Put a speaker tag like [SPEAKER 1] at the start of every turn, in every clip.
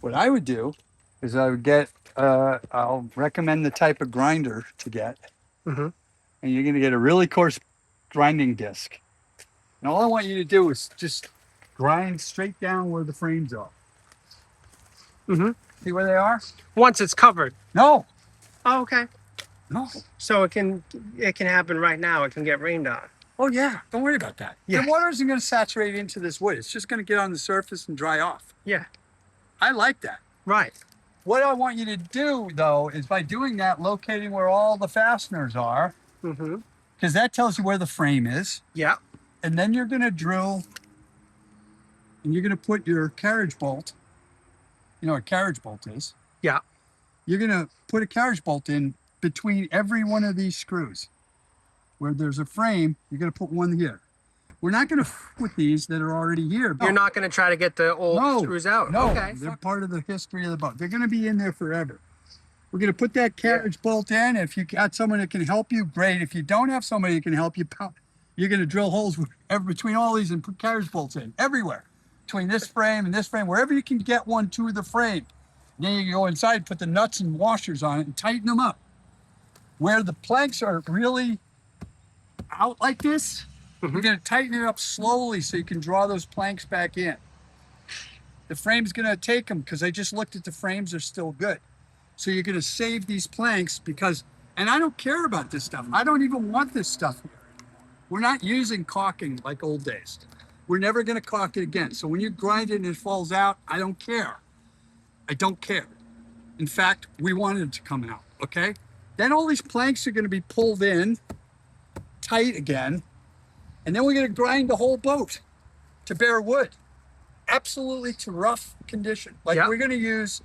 [SPEAKER 1] What I would do is I would get, I'll recommend the type of grinder to get.
[SPEAKER 2] Mm-hmm.
[SPEAKER 1] And you're going to get a really coarse grinding disc. And all I want you to do is just grind straight down where the frames are.
[SPEAKER 2] Mm-hmm.
[SPEAKER 1] See where they are?
[SPEAKER 2] Once it's covered.
[SPEAKER 1] No,
[SPEAKER 2] Oh, okay.
[SPEAKER 1] no.
[SPEAKER 2] So it can happen right now. It can get rained on.
[SPEAKER 1] Oh yeah, don't worry about that.
[SPEAKER 2] Yeah.
[SPEAKER 1] The water isn't going to saturate into this wood. It's just going to get on the surface and dry off.
[SPEAKER 2] Yeah.
[SPEAKER 1] I like that.
[SPEAKER 2] Right.
[SPEAKER 1] What I want you to do, though, is by doing that, locating where all the fasteners are,
[SPEAKER 2] Mm-hmm.
[SPEAKER 1] because that tells you where the frame is.
[SPEAKER 2] Yeah.
[SPEAKER 1] And then you're going to drill, and you're going to put your carriage bolt. You know what a carriage bolt is?
[SPEAKER 2] Yeah.
[SPEAKER 1] You're going to put a carriage bolt in between every one of these screws. Where there's a frame, you're going to put one here. We're not going to f with these that are already here.
[SPEAKER 2] You're not going to try to get the old screws out?
[SPEAKER 1] No,
[SPEAKER 2] Okay.
[SPEAKER 1] they're part of the history of the boat. They're going to be in there forever. We're going to put that carriage bolt in. If you got someone that can help you, great. If you don't have somebody that can help you, you're going to drill holes between all these and put carriage bolts in everywhere. Between this frame and this frame, wherever you can get one to the frame. And then you go inside, put the nuts and washers on it and tighten them up. Where the planks are really out like this,
[SPEAKER 2] Mm-hmm.
[SPEAKER 1] you're going to tighten it up slowly so you can draw those planks back in. The frame's going to take them because I just looked at the frames, they're still good. So you're going to save these planks because, and I don't care about this stuff. I don't even want this stuff here anymore. We're not using caulking like old days. We're never going to caulk it again. So when you grind it and it falls out, I don't care. I don't care. In fact, we wanted it to come out, okay? Then all these planks are going to be pulled in tight again. And then we're going to grind the whole boat to bare wood, absolutely to rough condition. Like we're going to use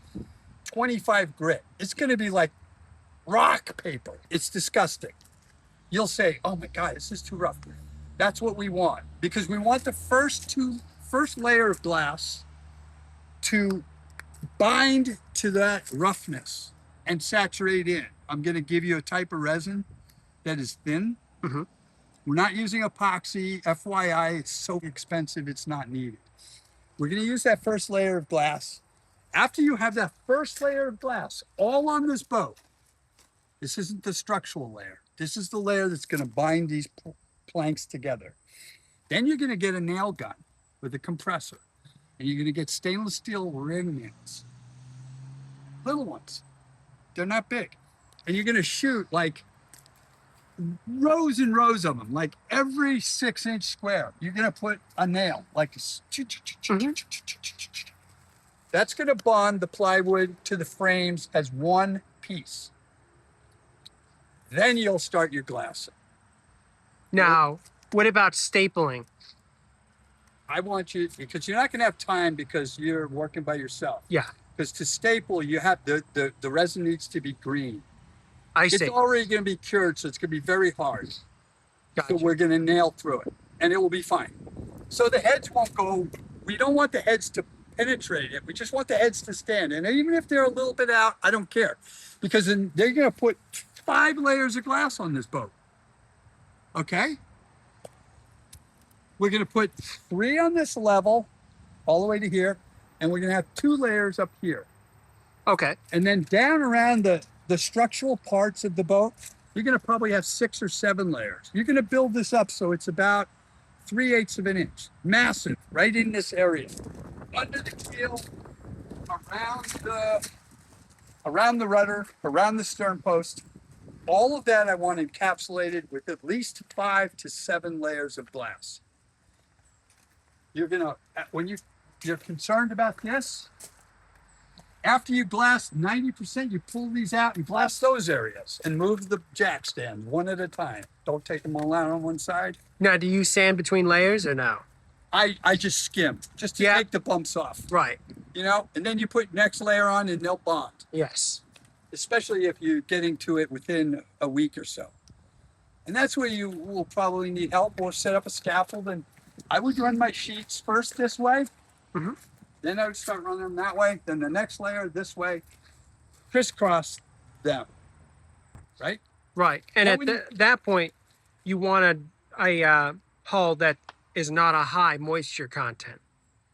[SPEAKER 1] 25 grit. It's going to be like rock paper. It's disgusting. You'll say, oh my God, this is too rough. That's what we want because we want the first layer of glass to bind to that roughness and saturate in. I'm going to give you a type of resin that is thin.
[SPEAKER 2] Mm-hmm.
[SPEAKER 1] We're not using epoxy, FYI, it's so expensive, it's not needed. We're gonna use that first layer of glass. After you have that first layer of glass all on this boat, this isn't the structural layer. This is the layer that's gonna bind these planks together. Then you're gonna get a nail gun with a compressor, and you're gonna get stainless steel ring nails. Little ones, they're not big. And you're gonna shoot like rows and rows of them, like every 6-inch square. You're going to put a nail, like that's going to bond the plywood to the frames as one piece. Then you'll start your glassing.
[SPEAKER 2] Now, what about stapling?
[SPEAKER 1] I want you, because you're not going to have time because you're working by yourself.
[SPEAKER 2] Yeah.
[SPEAKER 1] Because to staple, you have the resin needs to be green.
[SPEAKER 2] I see.
[SPEAKER 1] It's already going to be cured, so it's going to be very hard.
[SPEAKER 2] Gotcha.
[SPEAKER 1] So we're going to nail through it, and it will be fine. So the heads won't go, we don't want the heads to penetrate it. We just want the heads to stand. And even if they're a little bit out, I don't care. Because then they're going to put 5 layers of glass on this boat. Okay? We're going to put 3 on this level, all the way to here, and we're going to have 2 layers up here.
[SPEAKER 2] Okay.
[SPEAKER 1] And then down around the structural parts of the boat, you're going to probably have 6 or 7 layers. You're going to build this up so it's about 3/8 of an inch. Massive, right in this area. Under the keel, around the rudder, around the stern post. All of that I want encapsulated with at least 5 to 7 layers of glass. You're going to, when you're concerned about this, after you glass 90%, you pull these out and glass those areas and move the jack stand one at a time. Don't take them all out on one side.
[SPEAKER 2] Now, do you sand between layers or no?
[SPEAKER 1] I just skim, just to take the bumps off.
[SPEAKER 2] Right.
[SPEAKER 1] You know, and then you put next layer on and they'll bond.
[SPEAKER 2] Yes.
[SPEAKER 1] Especially if you're getting to it within a week or so. And that's where you will probably need help or set up a scaffold. And I would run my sheets first this way.
[SPEAKER 2] Mm-hmm.
[SPEAKER 1] Then I would start running them that way. Then the next layer this way. Crisscross them. Right?
[SPEAKER 2] Right. And at that point, you want a hull that is not a high moisture content.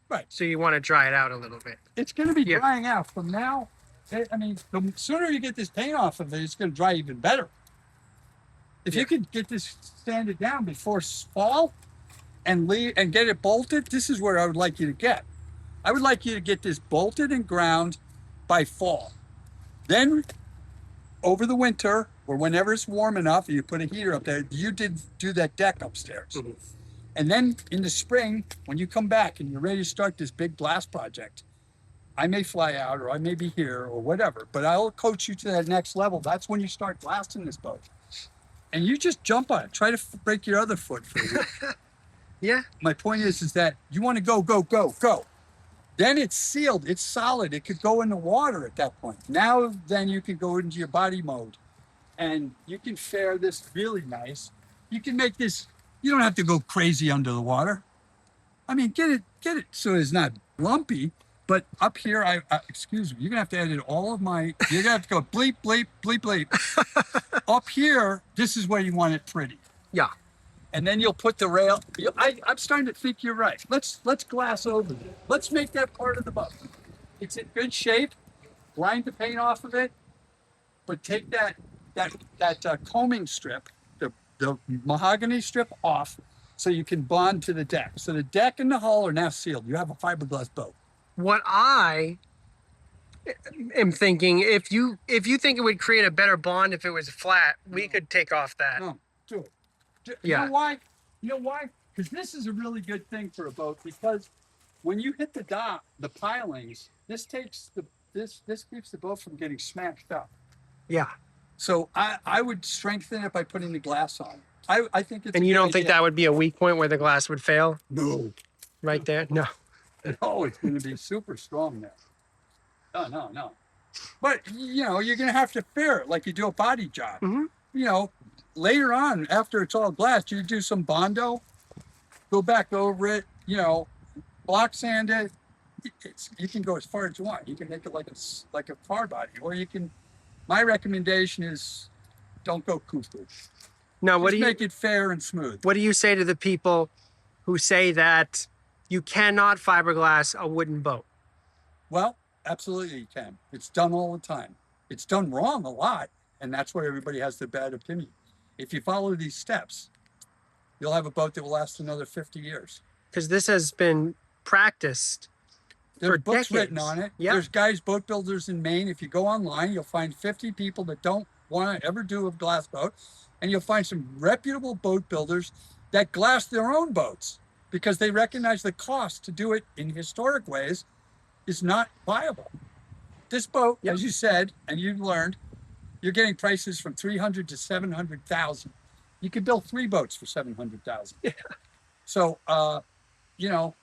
[SPEAKER 1] Right.
[SPEAKER 2] So you want to dry it out a little bit.
[SPEAKER 1] It's going to be
[SPEAKER 2] Yeah.
[SPEAKER 1] drying out from now. I mean, the sooner you get this paint off of it, it's going to dry even better. If you could get this sanded down before fall and get it bolted, this is where I would like you to get. I would like you to get this bolted and ground by fall. Then over the winter or whenever it's warm enough, you put a heater up there, you did do that deck upstairs.
[SPEAKER 2] Mm-hmm.
[SPEAKER 1] And then in the spring, when you come back and you're ready to start this big glass project, I may fly out or I may be here or whatever, but I'll coach you to that next level. That's when you start blasting this boat. And you just jump on it. Try to break your other foot for a week.
[SPEAKER 2] Yeah.
[SPEAKER 1] My point is that you want to go, go, go, go. Then it's sealed. It's solid. It could go in the water at that point. Now, then you can go into your body mode and you can fare this really nice. You can make this, you don't have to go crazy under the water. I mean, get it so it's not lumpy. But up here, excuse me, you're gonna have to edit all of my, you're gonna have to go bleep, bleep, bleep, bleep. Up here, this is where you want it pretty.
[SPEAKER 2] Yeah.
[SPEAKER 1] And then you'll put the rail. I'm starting to think you're right. Let's glass over it. Let's make that part of the boat. It's in good shape. Grind the paint off of it, but take that combing strip, the mahogany strip off, so you can bond to the deck. So the deck and the hull are now sealed. You have a fiberglass boat.
[SPEAKER 2] What I am thinking, if you think it would create a better bond if it was flat, we could take off that.
[SPEAKER 1] No, do it.
[SPEAKER 2] Yeah.
[SPEAKER 1] You know why? You know why? Because this is a really good thing for a boat. Because when you hit the dock, the pilings, this keeps the boat from getting smashed up.
[SPEAKER 2] Yeah.
[SPEAKER 1] So I would strengthen it by putting the glass on. I think it's.
[SPEAKER 2] And you don't think that would be a weak point where the glass would fail?
[SPEAKER 1] No.
[SPEAKER 2] Right there? No.
[SPEAKER 1] Oh, it's going to be super strong there. No. But you know, you're going to have to fare it like you do a body job.
[SPEAKER 2] Mm-hmm.
[SPEAKER 1] You know, later on, after it's all glass, you do some Bondo, go back over it, you know, block sand it. You can go as far as you want. You can make it like a car body, or you can. My recommendation is, don't go cuckoo.
[SPEAKER 2] Now,
[SPEAKER 1] Just make it fair and smooth.
[SPEAKER 2] What do you say to the people who say that you cannot fiberglass a wooden boat?
[SPEAKER 1] Well, absolutely you can. It's done all the time. It's done wrong a lot, and that's why everybody has the bad opinion. If you follow these steps, you'll have a boat that will last another 50 years.
[SPEAKER 2] Because this has been practiced
[SPEAKER 1] There's
[SPEAKER 2] for
[SPEAKER 1] books
[SPEAKER 2] decades.
[SPEAKER 1] written on it.
[SPEAKER 2] Yep.
[SPEAKER 1] There's guys, boat builders in Maine. If you go online, you'll find 50 people that don't want to ever do a glass boat. And you'll find some reputable boat builders that glass their own boats because they recognize the cost to do it in historic ways is not viable. This boat,
[SPEAKER 2] Yep.
[SPEAKER 1] as you said, and you've learned, you're getting prices from 300 to 700,000. You could build 3 boats for 700,000.
[SPEAKER 2] Yeah.
[SPEAKER 1] So, you know,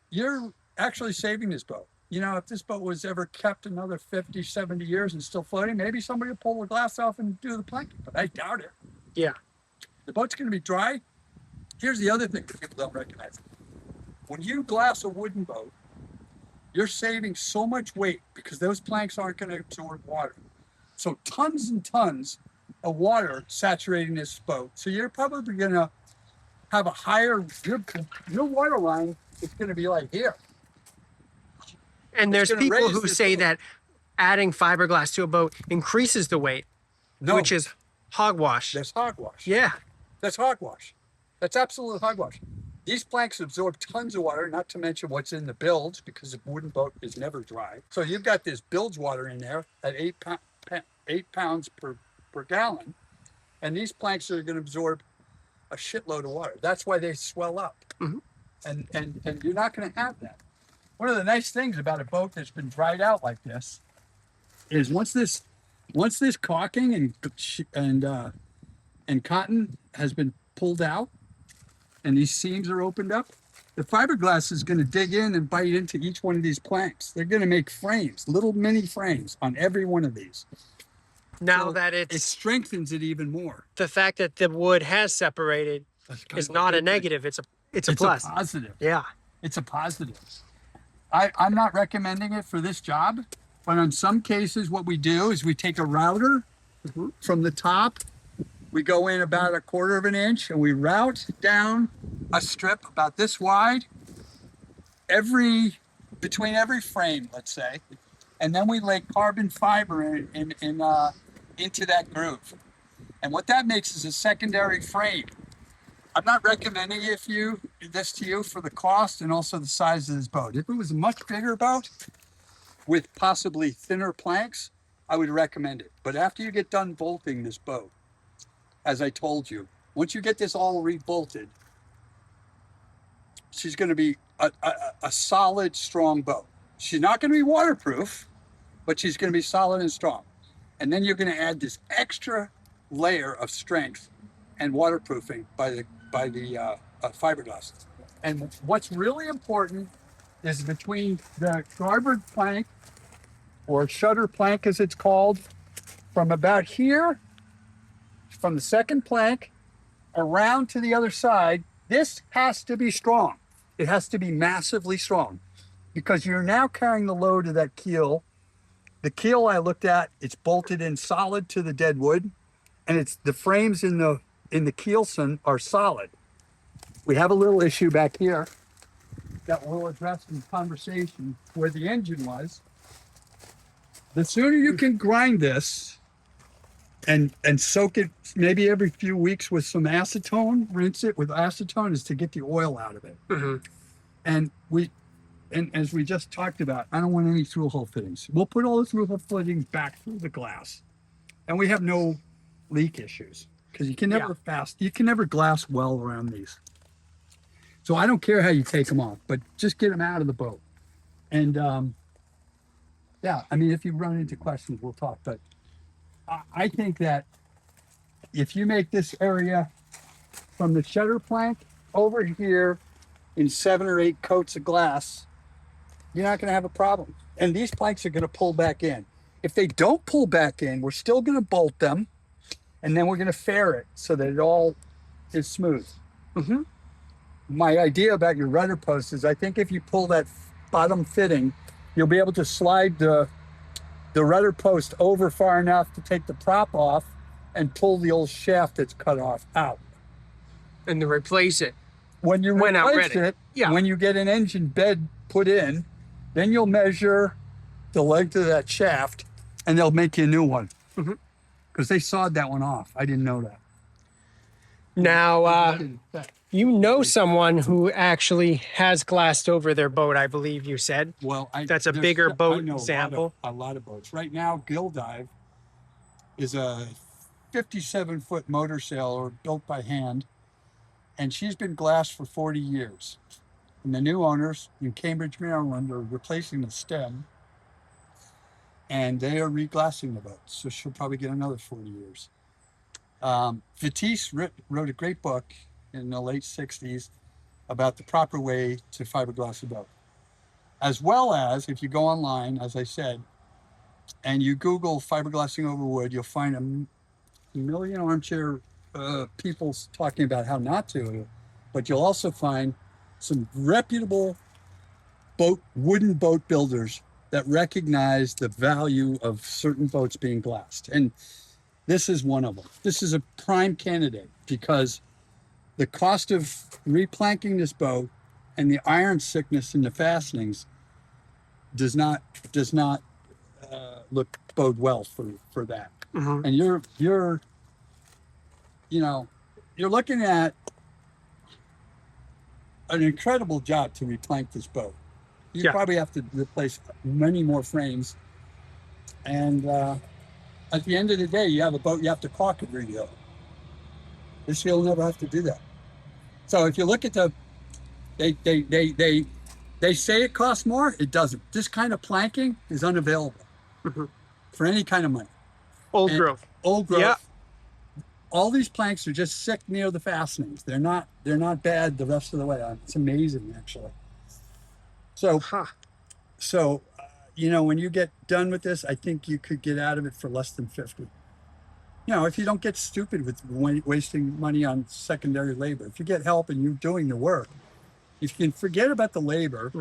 [SPEAKER 1] you're actually saving this boat. You know, if this boat was ever kept another 50, 70 years and still floating, maybe somebody will pull the glass off and do the planking, but I doubt it.
[SPEAKER 2] Yeah.
[SPEAKER 1] The boat's going to be dry. Here's the other thing that people don't recognize. When you glass a wooden boat, you're saving so much weight because those planks aren't going to absorb water. So tons and tons of water saturating this boat. So you're probably going to have a higher, your water line is going to be like here.
[SPEAKER 2] And there's
[SPEAKER 1] gonna
[SPEAKER 2] people
[SPEAKER 1] raise
[SPEAKER 2] who
[SPEAKER 1] this
[SPEAKER 2] say
[SPEAKER 1] boat.
[SPEAKER 2] that adding fiberglass to a boat increases the weight,
[SPEAKER 1] No,
[SPEAKER 2] which is hogwash.
[SPEAKER 1] that's hogwash.
[SPEAKER 2] Yeah.
[SPEAKER 1] That's hogwash. That's absolute hogwash. These planks absorb tons of water, not to mention what's in the bilge, because a wooden boat is never dry. So you've got this bilge water in there at 8 pounds per gallon. And these planks are going to absorb a shitload of water. That's why they swell up.
[SPEAKER 2] Mhm.
[SPEAKER 1] And you're not going to have that. One of the nice things about a boat that's been dried out like this is once this caulking and cotton has been pulled out and these seams are opened up, the fiberglass is going to dig in and bite into each one of these planks. They're going to make frames, little mini frames on every one of these.
[SPEAKER 2] Now
[SPEAKER 1] So
[SPEAKER 2] that
[SPEAKER 1] it
[SPEAKER 2] it's
[SPEAKER 1] strengthens it even more.
[SPEAKER 2] the fact that the wood has separated
[SPEAKER 1] That's kind
[SPEAKER 2] is
[SPEAKER 1] of
[SPEAKER 2] not a
[SPEAKER 1] good thing.
[SPEAKER 2] negative. It's a
[SPEAKER 1] It's
[SPEAKER 2] plus.
[SPEAKER 1] a positive.
[SPEAKER 2] Yeah.
[SPEAKER 1] It's a positive. I'm not recommending it for this job, but in some cases, what we do is we take a router from the top. We go in about 1/4 of an inch and we route down a strip about this wide. between every frame, let's say, and then we lay carbon fiber into that groove. And what that makes is a secondary frame. I'm not recommending this to you for the cost and also the size of this boat. If it was a much bigger boat with possibly thinner planks, I would recommend it. But after you get done bolting this boat, as I told you, once you get this all rebolted, she's going to be a solid, strong boat. She's not going to be waterproof, but she's going to be solid and strong. And then you're going to add this extra layer of strength and waterproofing by the fiberglass. And what's really important is between the garboard plank, or shutter plank as it's called, from about here, from the second plank around to the other side, this has to be strong. It has to be massively strong, because you're now carrying the load of that keel. The keel I looked at, it's bolted in solid to the dead wood, and it's the frames in the keelson are solid. We have a little issue back here that we'll address in conversation where the engine was. The sooner you can grind this and soak it maybe every few weeks with some acetone, rinse it with acetone, is to get the oil out of it.
[SPEAKER 2] Mm-hmm.
[SPEAKER 1] And as we just talked about, I don't want any through hole fittings. We'll put all the through hole fittings back through the glass, and we have no leak issues, because you can never glass well around these. So I don't care how you take them off, but just get them out of the boat. And yeah, I mean, if you run into questions, we'll talk. But I think that if you make this area from the shutter plank over here in 7 or 8 coats of glass, you're not going to have a problem. And these planks are going to pull back in. If they don't pull back in, we're still going to bolt them, and then we're going to fair it so that it all is smooth.
[SPEAKER 2] Mm-hmm.
[SPEAKER 1] My idea about your rudder post is, I think if you pull that bottom fitting, you'll be able to slide the rudder post over far enough to take the prop off and pull the old shaft that's cut off out.
[SPEAKER 2] And to replace it.
[SPEAKER 1] When you replace it, when you get an engine bed put in, then you'll measure the length of that shaft, and they'll make you a new one.
[SPEAKER 2] Mm-hmm.
[SPEAKER 1] Because they sawed that one off. I didn't know that.
[SPEAKER 2] Now, you know someone who actually has glassed over their boat, I believe you said.
[SPEAKER 1] Well,
[SPEAKER 2] that's a bigger boat
[SPEAKER 1] I know
[SPEAKER 2] sample.
[SPEAKER 1] A lot of boats. Right now, Gildive is a 57-foot motor sailor built by hand, and she's been glassed for 40 years. And the new owners in Cambridge, Maryland, are replacing the stem, and they are reglassing the boat. So she'll probably get another 40 years. Vaitses wrote a great book in the late 60s about the proper way to fiberglass a boat. As well as, if you go online, as I said, and you Google fiberglassing over wood, you'll find a million armchair people talking about how not to, but you'll also find some reputable wooden boat builders that recognize the value of certain boats being glassed. And this is one of them. This is a prime candidate, because the cost of replanking this boat and the iron sickness in the fastenings does not bode well for that.
[SPEAKER 2] Mm-hmm.
[SPEAKER 1] And you're looking at an incredible job to replank this boat. You probably have to replace many more frames, and at the end of the day, you have a boat you have to caulk and rebuild. This you'll never have to do that. So if you look at they say it costs more. It doesn't. This kind of planking is unavailable for any kind of money.
[SPEAKER 2] Old growth.
[SPEAKER 1] Yeah. All these planks are just sick near the fastenings. They're not bad the rest of the way. It's amazing, actually. So, when you get done with this, I think you could get out of it for less than 50. If you don't get stupid with wasting money on secondary labor, if you get help and you're doing the work, if you can forget about the labor,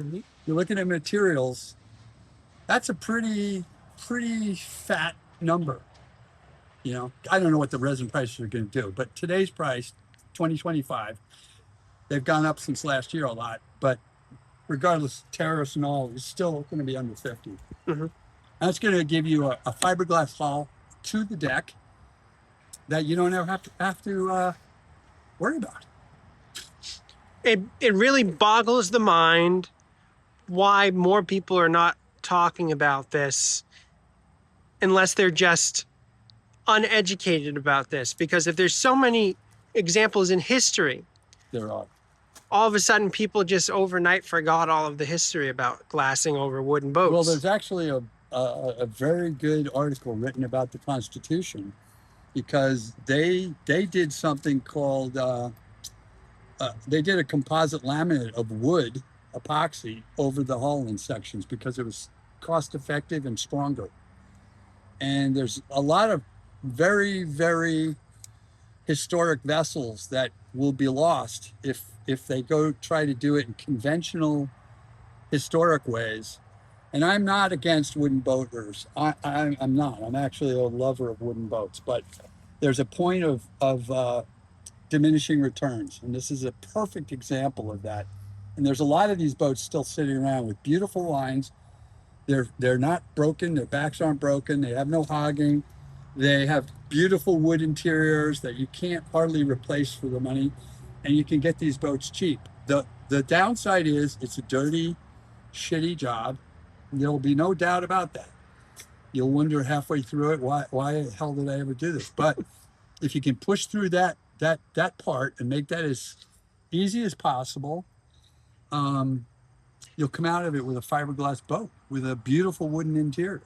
[SPEAKER 1] you're looking at materials, that's a pretty fat number. I don't know what the resin prices are going to do, but today's price, 2025, they've gone up since last year a lot, but regardless of tariffs and all, is still going to be under 50.
[SPEAKER 2] Mm-hmm.
[SPEAKER 1] That's going to give you a fiberglass hull to the deck that you don't ever have to worry about.
[SPEAKER 2] It really boggles the mind why more people are not talking about this unless they're just uneducated about this. Because if there's so many examples in history,
[SPEAKER 1] There are.
[SPEAKER 2] all of a sudden people just overnight forgot all of the history about glassing over wooden boats.
[SPEAKER 1] Well, there's actually a very good article written about the Constitution, because they did something called they did a composite laminate of wood epoxy over the hull in sections because it was cost effective and stronger. And there's a lot of very, very historic vessels that will be lost if they go try to do it in conventional historic ways. And I'm not against wooden boaters. I'm not. I'm actually a lover of wooden boats. But there's a point of diminishing returns, and this is a perfect example of that. And there's a lot of these boats still sitting around with beautiful lines. They're not broken. Their backs aren't broken. They have no hogging. They have beautiful wood interiors that you can't hardly replace for the money, and you can get these boats cheap. The downside is it's a dirty, shitty job. There'll be no doubt about that. You'll wonder halfway through it, why the hell did I ever do this? But if you can push through that part and make that as easy as possible, you'll come out of it with a fiberglass boat with a beautiful wooden interior.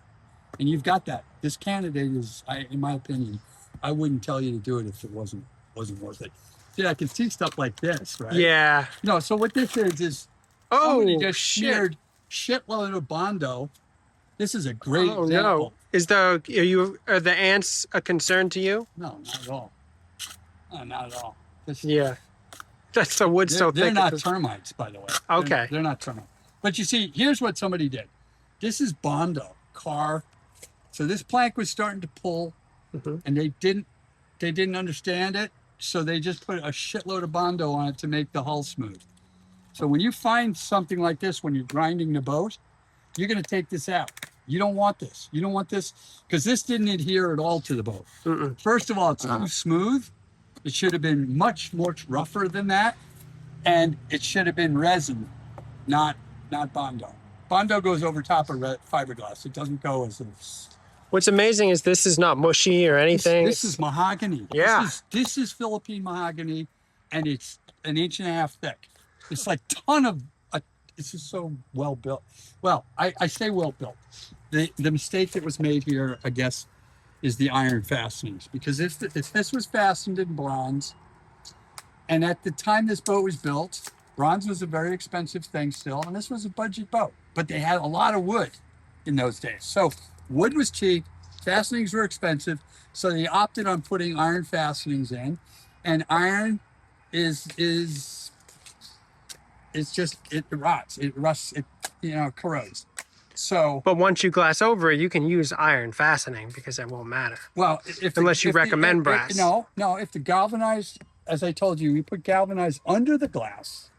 [SPEAKER 1] And you've got that. This candidate is, in my opinion, I wouldn't tell you to do it if it wasn't worth it. See, I can see stuff like this, right?
[SPEAKER 2] Yeah.
[SPEAKER 1] No, so what this is somebody just smeared shitload of Bondo. This is a great example.
[SPEAKER 2] No. Are the ants a concern to you?
[SPEAKER 1] No, not at all. No, not at all.
[SPEAKER 2] Yeah. That's the wood so thick.
[SPEAKER 1] They're not termites, by the way.
[SPEAKER 2] Okay.
[SPEAKER 1] They're not termites. But you see, here's what somebody did. This is Bondo, car. So this plank was starting to pull, and they didn't understand it. So they just put a shitload of Bondo on it to make the hull smooth. So when you find something like this, when you're grinding the boat, you're going to take this out. You don't want this. You don't want this because this didn't adhere at all to the boat. First of all, it's too smooth. It should have been much rougher than that. And it should have been resin, not Bondo. Bondo goes over top of fiberglass. It doesn't go as a...
[SPEAKER 2] What's amazing is this is not mushy or anything.
[SPEAKER 1] This is mahogany.
[SPEAKER 2] Yeah.
[SPEAKER 1] This is Philippine mahogany, and it's 1.5 inches thick. It's like ton of... this is so well built. Well, I say well built. The mistake that was made here, I guess, is the iron fastenings. Because if this was fastened in bronze, and at the time this boat was built, bronze was a very expensive thing still, and this was a budget boat. But they had a lot of wood in those days. So wood was cheap, fastenings were expensive, so they opted on putting iron fastenings in. And iron is just, it rots, it rusts, it corrodes. So,
[SPEAKER 2] but once you glass over it, you can use iron fastening because it won't matter.
[SPEAKER 1] Well,
[SPEAKER 2] unless you recommend brass.
[SPEAKER 1] No, if the galvanized, as I told you, we put galvanized under the glass,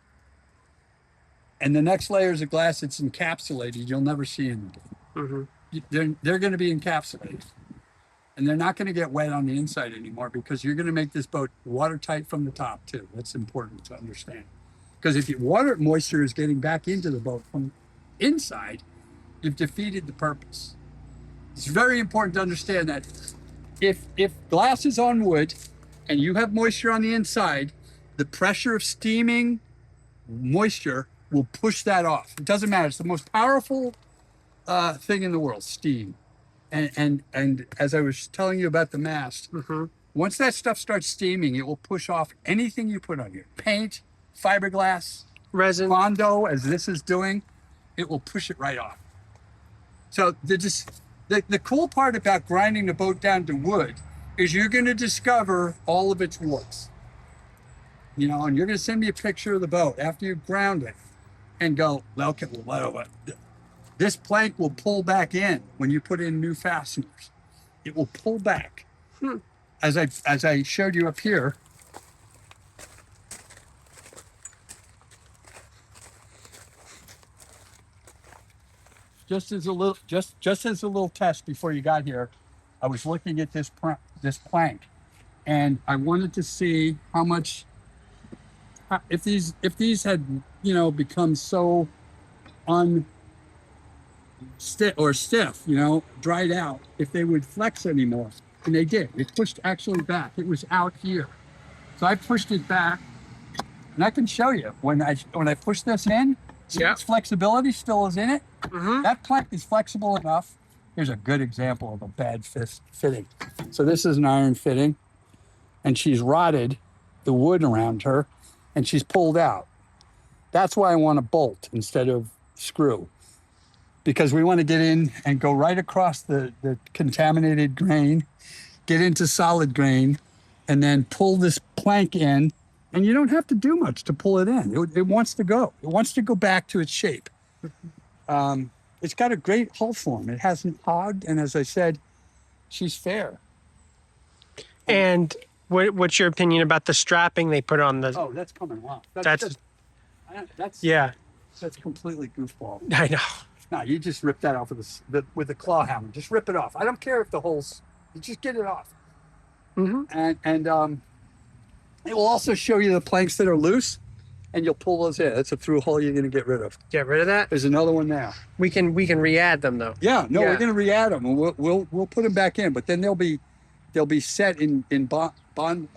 [SPEAKER 1] and the next layers of glass it's encapsulated, you'll never see in them. They're going to be encapsulated, and they're not going to get wet on the inside anymore because you're going to make this boat watertight from the top too. That's important to understand, because if water moisture is getting back into the boat from inside, you've defeated the purpose. It's very important to understand that if glass is on wood and you have moisture on the inside, the pressure of steaming moisture will push that off. It doesn't matter. It's the most powerful thing in the world, steam. And as I was telling you about the mast, once that stuff starts steaming, it will push off anything you put on here. Paint, fiberglass,
[SPEAKER 2] resin,
[SPEAKER 1] Bondo, as this is doing, it will push it right off. So the cool part about grinding the boat down to wood is you're going to discover all of its warts. And you're going to send me a picture of the boat after you ground it and go, okay, well, this plank will pull back in when you put in new fasteners. It will pull back. As I showed you up here. just as a little test before you got here, I was looking at this plank, and I wanted to see how much if these had become so stiff, dried out, if they would flex anymore. And they did. It pushed actually back. It was out here. So I pushed it back, and I can show you when I push this in, see its flexibility still is in it.
[SPEAKER 2] Mm-hmm.
[SPEAKER 1] That plank is flexible enough. Here's a good example of a bad fitting. So this is an iron fitting, and she's rotted the wood around her, and she's pulled out. That's why I want a bolt instead of screw, because we want to get in and go right across the contaminated grain, get into solid grain, and then pull this plank in. And you don't have to do much to pull it in. It wants to go. It wants to go back to its shape. It's got a great hull form. It hasn't hogged, and as I said, she's fair.
[SPEAKER 2] And what's your opinion about the strapping they put on the?
[SPEAKER 1] Oh, that's coming off.
[SPEAKER 2] That's
[SPEAKER 1] That's completely goofball.
[SPEAKER 2] I know.
[SPEAKER 1] No, you just rip that off with the claw hammer. Just rip it off. I don't care if the holes. You just get it off.
[SPEAKER 2] Mm-hmm.
[SPEAKER 1] And it will also show you the planks that are loose, and you'll pull those in. That's a through hole you're going to get rid of.
[SPEAKER 2] Get rid of that.
[SPEAKER 1] There's another one there.
[SPEAKER 2] We can re-add them though.
[SPEAKER 1] Yeah, no, we're going to re-add them, and we'll put them back in. But then they'll be set in bond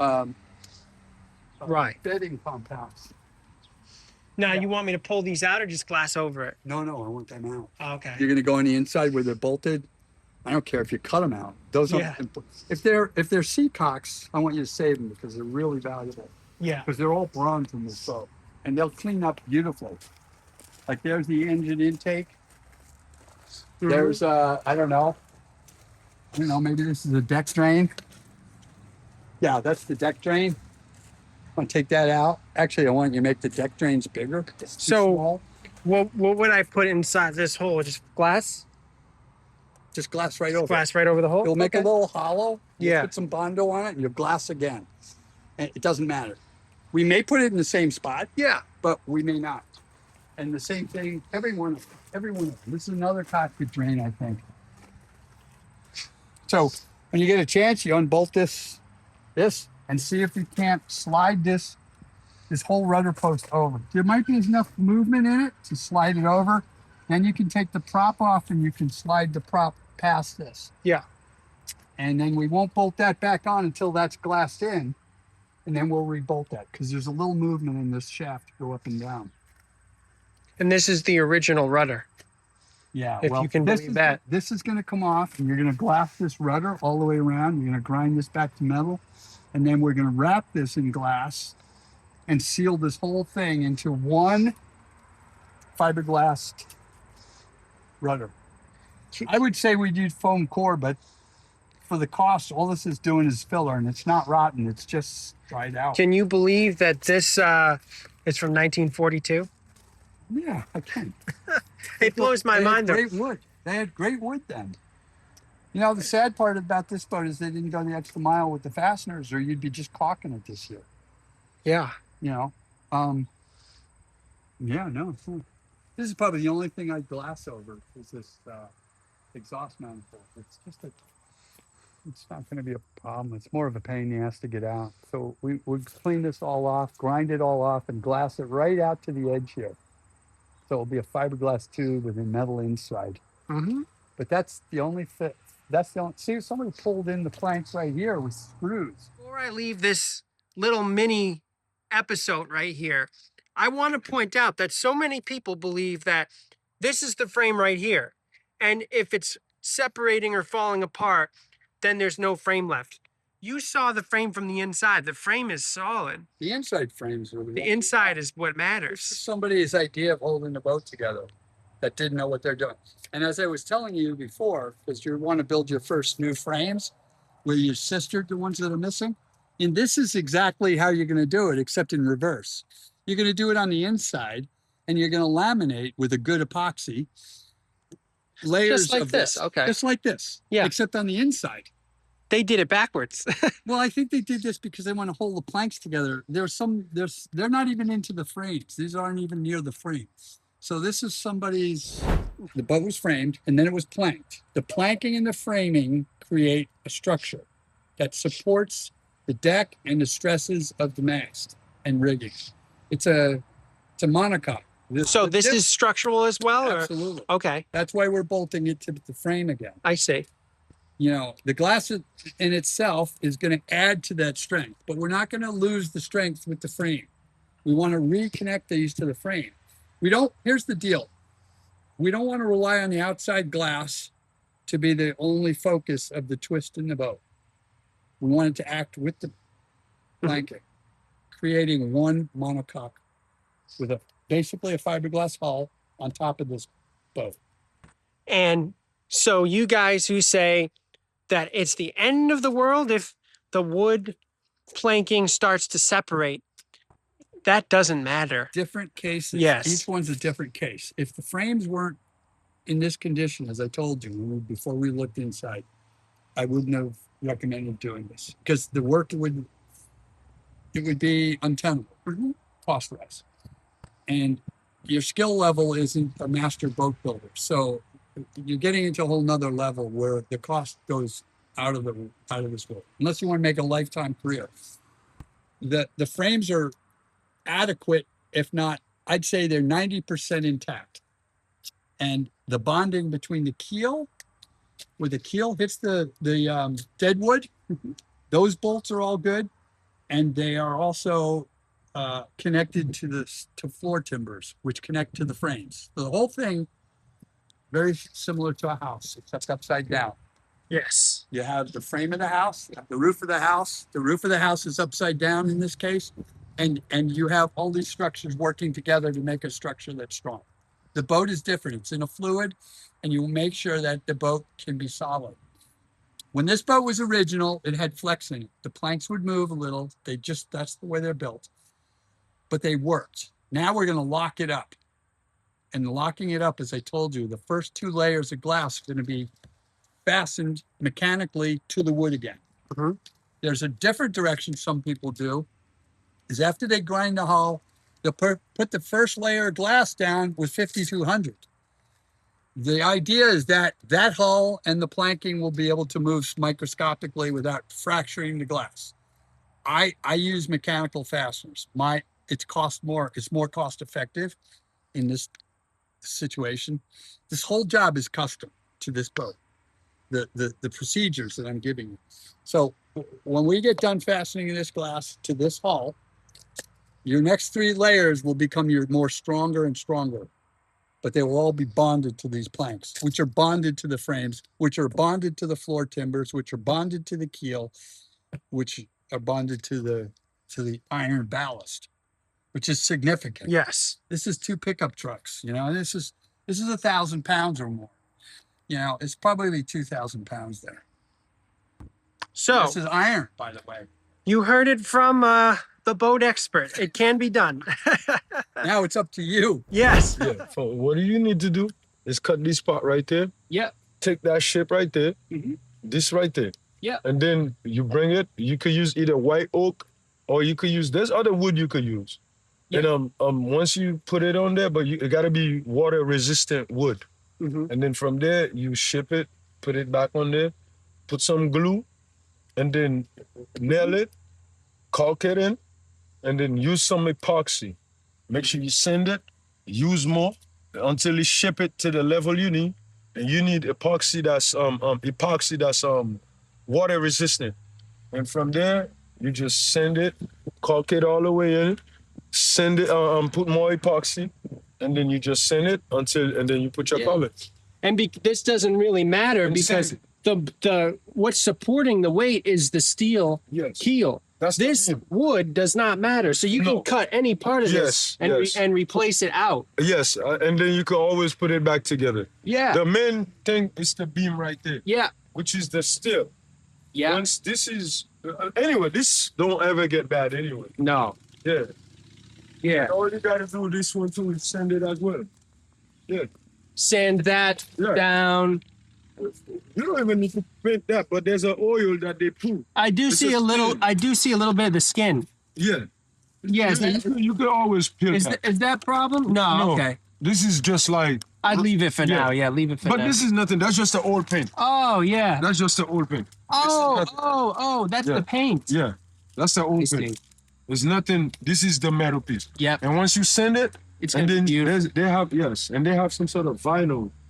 [SPEAKER 2] right
[SPEAKER 1] bedding compounds.
[SPEAKER 2] Now you want me to pull these out or just glass over it?
[SPEAKER 1] No, I want them out.
[SPEAKER 2] Oh, okay.
[SPEAKER 1] You're going to go on the inside where they're bolted. I don't care if you cut them out. Those are if they're seacocks, I want you to save them because they're really valuable.
[SPEAKER 2] Yeah.
[SPEAKER 1] Because they're all bronze in this boat, and they'll clean up beautifully. Like there's the engine intake. Mm-hmm. There's I don't know, maybe this is a deck drain. Yeah, that's the deck drain. I want to take that out. Actually, I want you to make the deck drains bigger. It's too small.
[SPEAKER 2] What would I put inside this hole? Just glass?
[SPEAKER 1] Just glass right over.
[SPEAKER 2] Glass right over the hole?
[SPEAKER 1] You'll make a little hollow.
[SPEAKER 2] Yeah.
[SPEAKER 1] Put some Bondo on it, and you'll glass again. And it doesn't matter. We may put it in the same spot.
[SPEAKER 2] Yeah.
[SPEAKER 1] But we may not. And the same thing, everyone. This is another cockpit drain, I think. So when you get a chance, you unbolt this, and see if you can't slide this whole rudder post over. There might be enough movement in it to slide it over. Then you can take the prop off and you can slide the prop past this.
[SPEAKER 2] Yeah.
[SPEAKER 1] And then we won't bolt that back on until that's glassed in. And then we'll rebolt that because there's a little movement in this shaft to go up and down.
[SPEAKER 2] And this is the original rudder.
[SPEAKER 1] Yeah.
[SPEAKER 2] If you can believe that.
[SPEAKER 1] This is going to come off, and you're going to glass this rudder all the way around. You're going to grind this back to metal. And then we're going to wrap this in glass and seal this whole thing into one fiberglass rudder. I would say we'd use foam core, but for the cost, all this is doing is filler, and it's not rotten. It's just dried out.
[SPEAKER 2] Can you believe that this is from 1942?
[SPEAKER 1] Yeah, I can.
[SPEAKER 2] It blows my mind.
[SPEAKER 1] Great wood. They had great wood then. The sad part about this boat is they didn't go the extra mile with the fasteners, or you'd be just caulking it this year.
[SPEAKER 2] Yeah.
[SPEAKER 1] Yeah, no. This is probably the only thing I'd glass over is this exhaust manifold. It's not going to be a problem. It's more of a pain in the ass to get out. So we clean this all off, grind it all off, and glass it right out to the edge here. So it'll be a fiberglass tube with a metal inside.
[SPEAKER 2] Mm-hmm.
[SPEAKER 1] But that's the only fit. See, somebody pulled in the planks right here with screws.
[SPEAKER 2] Before I leave this little mini episode right here, I want to point out that so many people believe that this is the frame right here. And if it's separating or falling apart, then there's no frame left. You saw the frame from the inside. The frame is solid.
[SPEAKER 1] The inside frames are
[SPEAKER 2] the inside is what matters.
[SPEAKER 1] This is somebody's idea of holding the boat together that didn't know what they're doing. And as I was telling you before, because you want to build your first new frames where you sistered the ones that are missing, and this is exactly how you're going to do it, except in reverse. You're going to do it on the inside, and you're going to laminate with a good epoxy layers
[SPEAKER 2] just like
[SPEAKER 1] of
[SPEAKER 2] this. Okay.
[SPEAKER 1] Just like this.
[SPEAKER 2] Yeah.
[SPEAKER 1] Except on the inside.
[SPEAKER 2] They did it backwards.
[SPEAKER 1] Well, I think they did this because they want to hold the planks together. They're not even into the frames. These aren't even near the frame. So this is somebody's The boat was framed, and then it was planked. The planking and the framing create a structure that supports the deck and the stresses of the mast and rigging. It's a monocoque.
[SPEAKER 2] So this is structural as well? Or?
[SPEAKER 1] Absolutely.
[SPEAKER 2] Okay.
[SPEAKER 1] That's why we're bolting it to the frame again.
[SPEAKER 2] I see.
[SPEAKER 1] You know, the glass in itself is going to add to that strength, but we're not going to lose the strength with the frame. We want to reconnect these to the frame. Here's the deal. We don't want to rely on the outside glass to be the only focus of the twist in the boat. We want it to act with the blanket, creating one monocoque with basically a fiberglass hull on top of this boat.
[SPEAKER 2] And so you guys who say that it's the end of the world if the wood planking starts to separate, that doesn't matter.
[SPEAKER 1] Different cases.
[SPEAKER 2] Yes.
[SPEAKER 1] Each one's a different case. If the frames weren't in this condition, as I told you before we looked inside, I wouldn't have recommended doing this because the work would be untenable, cost-wise, and your skill level isn't a master boat builder. So you're getting into a whole nother level where the cost goes out of this world, unless you want to make a lifetime career. The frames are adequate, if not, I'd say they're 90% intact. And the bonding between the keel, where the keel hits the dead wood, those bolts are all good, and they are also connected to floor timbers, which connect to the frames. So the whole thing very similar to a house, except upside down.
[SPEAKER 2] Yes.
[SPEAKER 1] You have the frame of the house, you have the roof of the house. The roof of the house is upside down in this case, and you have all these structures working together to make a structure that's strong. The boat is different. It's in a fluid, and you make sure that the boat can be solid. When this boat was original, it had flex in it. The planks would move a little. That's the way they're built. But they worked. Now we're going to lock it up. And locking it up, as I told you, the first 2 layers of glass are going to be fastened mechanically to the wood again. There's a different direction some people do, is after they grind the hull, they'll put the first layer of glass down with 5200. The idea is that that hull and the planking will be able to move microscopically without fracturing the glass. I use mechanical fasteners. It's more cost effective in this situation. This whole job is custom to this boat. The procedures that I'm giving you. So when we get done fastening this glass to this hull, your next 3 layers will become your more stronger and stronger, but they will all be bonded to these planks, which are bonded to the frames, which are bonded to the floor timbers, which are bonded to the keel, which are bonded to the iron ballast, which is significant.
[SPEAKER 2] Yes.
[SPEAKER 1] This is 2 pickup trucks, you know, this is 1,000 pounds or more. You know, it's probably 2,000 pounds there.
[SPEAKER 2] So
[SPEAKER 1] this is iron, by the way.
[SPEAKER 2] You heard it from the boat expert. It can be done.
[SPEAKER 1] Now it's up to you.
[SPEAKER 2] Yes.
[SPEAKER 3] Yeah. So what you need to do is cut this part right there.
[SPEAKER 1] Yeah.
[SPEAKER 3] Take that shape right there. This right there.
[SPEAKER 1] Yeah.
[SPEAKER 3] And then you bring it. You could use either white oak, or you could use, there's other wood you could use. Yeah. And once you put it on there, but it gotta be water resistant wood. And then from there you ship it, put it back on there, put some glue, and then nail it, caulk it in, and then use some epoxy. Make sure you sand it, use more until you ship it to the level you need. And you need epoxy that's water resistant. And from there, you just sand it, caulk it all the way in, send it, put more epoxy, and then you just sand it and then you put your color.
[SPEAKER 2] And this doesn't really matter because the what's supporting the weight is the steel keel. This wood does not matter, so you can cut any part of this and replace it out.
[SPEAKER 3] Yes, and then you can always put it back together.
[SPEAKER 2] Yeah.
[SPEAKER 3] The main thing is the beam right there.
[SPEAKER 2] Yeah.
[SPEAKER 3] Which is the steel.
[SPEAKER 2] Yeah.
[SPEAKER 3] Once this is anyway, this don't ever get bad anyway.
[SPEAKER 2] No.
[SPEAKER 3] Yeah.
[SPEAKER 2] Yeah.
[SPEAKER 3] All you gotta do this one too is sand it as well. Yeah.
[SPEAKER 2] Sand that down.
[SPEAKER 3] You don't even need to paint that, but there's an oil that they put.
[SPEAKER 2] I do see a little bit of the skin.
[SPEAKER 3] Yeah.
[SPEAKER 2] Yes.
[SPEAKER 3] You can always peel that.
[SPEAKER 2] Is that problem? No. Okay.
[SPEAKER 3] This is just like
[SPEAKER 2] I'd leave it for
[SPEAKER 3] Yeah.
[SPEAKER 2] now. Yeah, leave it for
[SPEAKER 3] But
[SPEAKER 2] now.
[SPEAKER 3] this is nothing. That's just the old paint.
[SPEAKER 2] Oh yeah.
[SPEAKER 3] That's just the old paint.
[SPEAKER 2] That's
[SPEAKER 3] Yeah.
[SPEAKER 2] the paint.
[SPEAKER 3] Yeah, that's the old
[SPEAKER 2] I see.
[SPEAKER 3] paint. There's nothing. This is the metal piece.
[SPEAKER 2] Yep.
[SPEAKER 3] And once you send it,
[SPEAKER 2] It's
[SPEAKER 3] and
[SPEAKER 2] gonna be
[SPEAKER 3] then
[SPEAKER 2] beautiful.
[SPEAKER 3] they have some sort of vinyl